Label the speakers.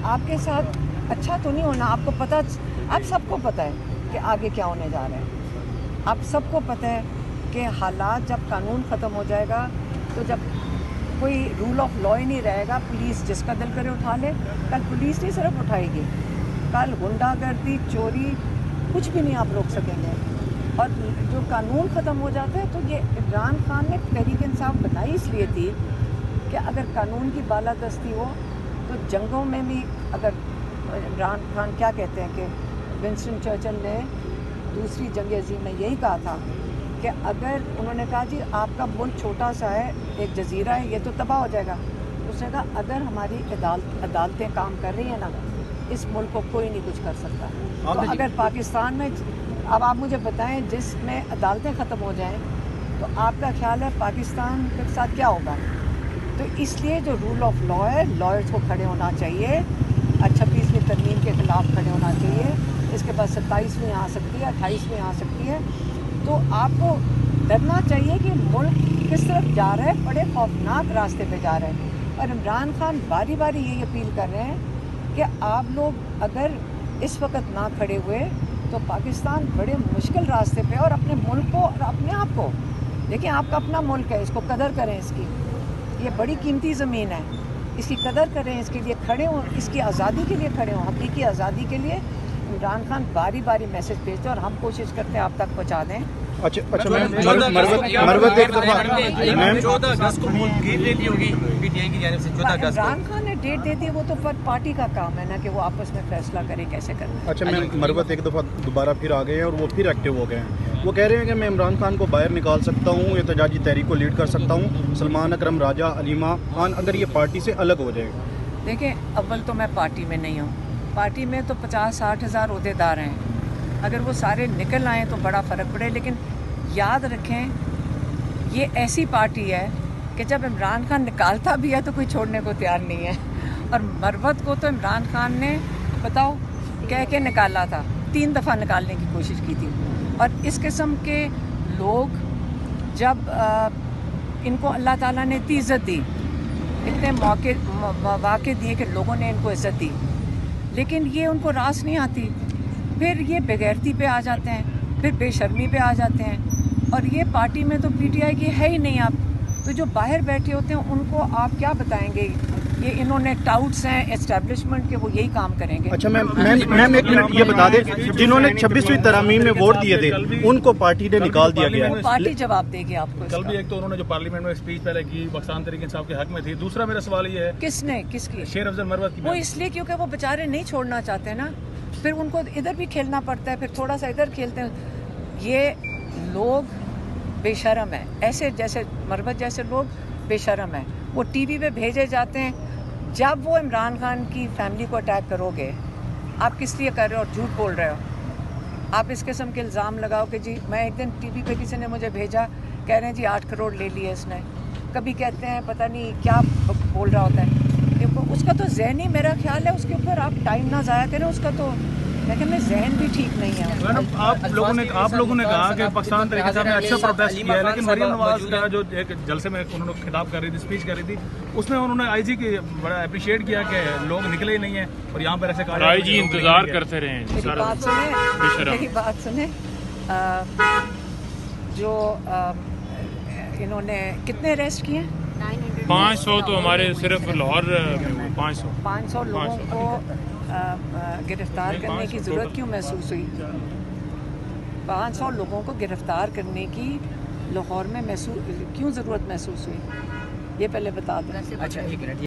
Speaker 1: آپ کے ساتھ اچھا تو نہیں ہونا. آپ کو پتہ, آپ سب کو پتہ ہے کہ آگے کیا ہونے جا رہے ہیں. آپ سب کو پتہ ہے کہ حالات جب قانون ختم ہو جائے گا, تو جب کوئی رول آف لا ہی نہیں رہے گا, پولیس جس کا دل کرے اٹھا لے. کل پولیس نہیں صرف اٹھائے گی, کل غنڈہ گردی, چوری, کچھ بھی نہیں آپ روک سکیں گے. اور جو قانون ختم ہو جاتا ہے, تو یہ عمران خان نے تحریک انصاف بنائی اس لیے تھی کہ اگر قانون کی بالادستی ہو تو جنگوں میں بھی, اگر عمران خان کیا کہتے ہیں کہ ونسٹن چرچل نے دوسری جنگ عظیم میں یہی کہا تھا کہ اگر انہوں نے کہا جی آپ کا ملک چھوٹا سا ہے, ایک جزیرہ ہے, یہ تو تباہ ہو جائے گا. اس نے کہا اگر ہماری عدالتیں کام کر رہی ہیں نا, اس ملک کو کوئی نہیں کچھ کر سکتا. تو اگر پاکستان میں, اب آپ مجھے بتائیں, جس میں عدالتیں ختم ہو جائیں تو آپ کا خیال ہے پاکستان کے ساتھ کیا ہوگا؟ تو اس لیے جو رول آف لا ہے, لائرز کو کھڑے ہونا چاہیے, 26ویں ترمیم کے خلاف کھڑے ہونا چاہیے. اس کے بعد 27ویں آ سکتی ہے, 28ویں آ سکتی ہے. تو آپ کو ڈرنا چاہیے کہ ملک کس طرف جا رہا ہے, بڑے خوفناک راستے پہ جا رہا ہے. اور عمران خان باری باری یہی اپیل کر رہے ہیں کہ آپ لوگ اگر اس وقت نہ کھڑے ہوئے تو پاکستان بڑے مشکل راستے پہ, اور اپنے ملک کو اور اپنے آپ کو دیکھیں, آپ کا اپنا ملک ہے, اس کو قدر کریں. اس کی یہ بڑی قیمتی زمین ہے, اس کی قدر کریں, اس کے لیے کھڑے ہوں, اس کی آزادی کے لیے کھڑے ہوں, حقیقی آزادی کے لیے. عمران خان باری باری میسج بھیجتے ہیں اور ہم کوشش کرتے ہیں آپ تک پہنچا دیں.
Speaker 2: اچھا مروت ایک دفعہ
Speaker 3: 14 اگست کو ڈیٹ دے دی ہوگی پی ٹی آئی کی جانب سے. 14 اگست
Speaker 1: عمران خان نے ڈیٹ دے دی, وہ تو پارٹی کا کام ہے نا کہ وہ آپس میں فیصلہ کرے کیسے کرنا ہے.
Speaker 2: اچھا مروت ایک دفعہ دوبارہ پھر آ گئے ہیں اور وہ پھر ایکٹیو ہو گئے ہیں. وہ کہہ رہے ہیں کہ میں عمران خان کو باہر نکال سکتا ہوں, احتجاجی تحریک کو لیڈ کر سکتا ہوں, سلمان اکرم راجہ, علیمہ خان اگر یہ پارٹی سے الگ ہو جائے.
Speaker 1: دیکھیں, اول تو میں پارٹی میں نہیں ہوں. پارٹی میں تو 50-60 ہزار عہدیدار ہیں, اگر وہ سارے نکل آئیں تو بڑا فرق پڑے. لیکن یاد رکھیں, یہ ایسی پارٹی ہے کہ جب عمران خان نکالتا بھی ہے تو کوئی چھوڑنے کو تیار نہیں ہے. اور مروت کو تو عمران خان نے بتاؤ کہہ کے نکالا تھا, 3 دفعہ نکالنے کی کوشش کی تھی. اور اس قسم کے لوگ جب ان کو اللہ تعالیٰ نے اتنی عزت دی, اتنے مواقع دیے کہ لوگوں نے ان کو عزت دی, لیکن یہ ان کو راس نہیں آتی. پھر یہ بےغیرتی پہ آ جاتے ہیں, پھر بے شرمی پہ آ جاتے ہیں. اور یہ پارٹی میں تو پی ٹی آئی کی ہے ہی نہیں. آپ تو جو باہر بیٹھے ہوتے ہیں ان کو آپ کیا بتائیں گے, یہ انہوں نے ٹاؤٹس ہیں اسٹیبلشمنٹ کے, وہ یہی کام کریں گے.
Speaker 2: اچھا میم ایک منٹ یہ بتا دیں, جنہوں نے 26ویں ترامیم میں ووٹ دیے تھے ان کو پارٹی نے نکال دیا گیا ہے.
Speaker 1: پارٹی جواب دے گی آپ کو.
Speaker 4: کل بھی ایک تو انہوں نے جو پارلیمنٹ میں اسپیچ پہلے کی پاکستان تحریک انصاف کے حق میں تھی. دوسرا میرا سوال یہ ہے,
Speaker 1: کس کی
Speaker 4: شیر افضل مروت کی.
Speaker 1: وہ اس لیے کیونکہ وہ بیچارے نہیں چھوڑنا چاہتے نا, پھر ان کو ادھر بھی کھیلنا پڑتا ہے, پھر تھوڑا سا ادھر کھیلتے ہیں. یہ لوگ بے شرم ہیں, ایسے جیسے مروت جیسے لوگ بے شرم ہیں. وہ ٹی وی پہ بھیجے جاتے ہیں. جب وہ عمران خان کی فیملی کو اٹیک کرو گے, آپ کس لیے کر رہے ہو اور جھوٹ بول رہے ہو. آپ اس قسم کے الزام لگاؤ کہ جی میں ایک دن ٹی وی پہ کسی نے مجھے بھیجا, کہہ رہے ہیں جی 8 کروڑ لے لیے اس نے. کبھی کہتے ہیں پتہ نہیں کیا بول رہا ہوتا ہے. اس کا تو ذہنی, میرا خیال ہے اس کے اوپر آپ ٹائم نہ ضائع کریں. اس کا تو لیکن ذہن بھی ٹھیک نہیں ہے.
Speaker 4: آپ لوگوں نے کہا کہ پاکستان تحریک انصاف نے اچھا پروٹیسٹ کیا ہے, لیکن مریم نواز کا جو ایک جلسے میں انہوں نے خطاب کر رہی تھی, اسپیچ کر رہی تھی, اس میں انہوں نے آئی جی کی بڑا اپریشیٹ کیا کہ لوگ نکلے ہی نہیں ہیں اور یہاں پر ایسے کہا
Speaker 5: آئی جی انتظار کرتے رہے.
Speaker 1: میری بات سنیں, جو انہوں نے کتنے اریسٹ کیے ہیں؟
Speaker 5: 500 تو ہمارے صرف لاہور میں
Speaker 1: 500 لوگوں کو گرفتار کرنے کی ضرورت کیوں محسوس ہوئی؟ 500 لوگوں کو گرفتار کرنے کی لاہور میں کیوں ضرورت محسوس ہوئی, یہ پہلے بتا دیں.
Speaker 3: اچھا ایک منٹ.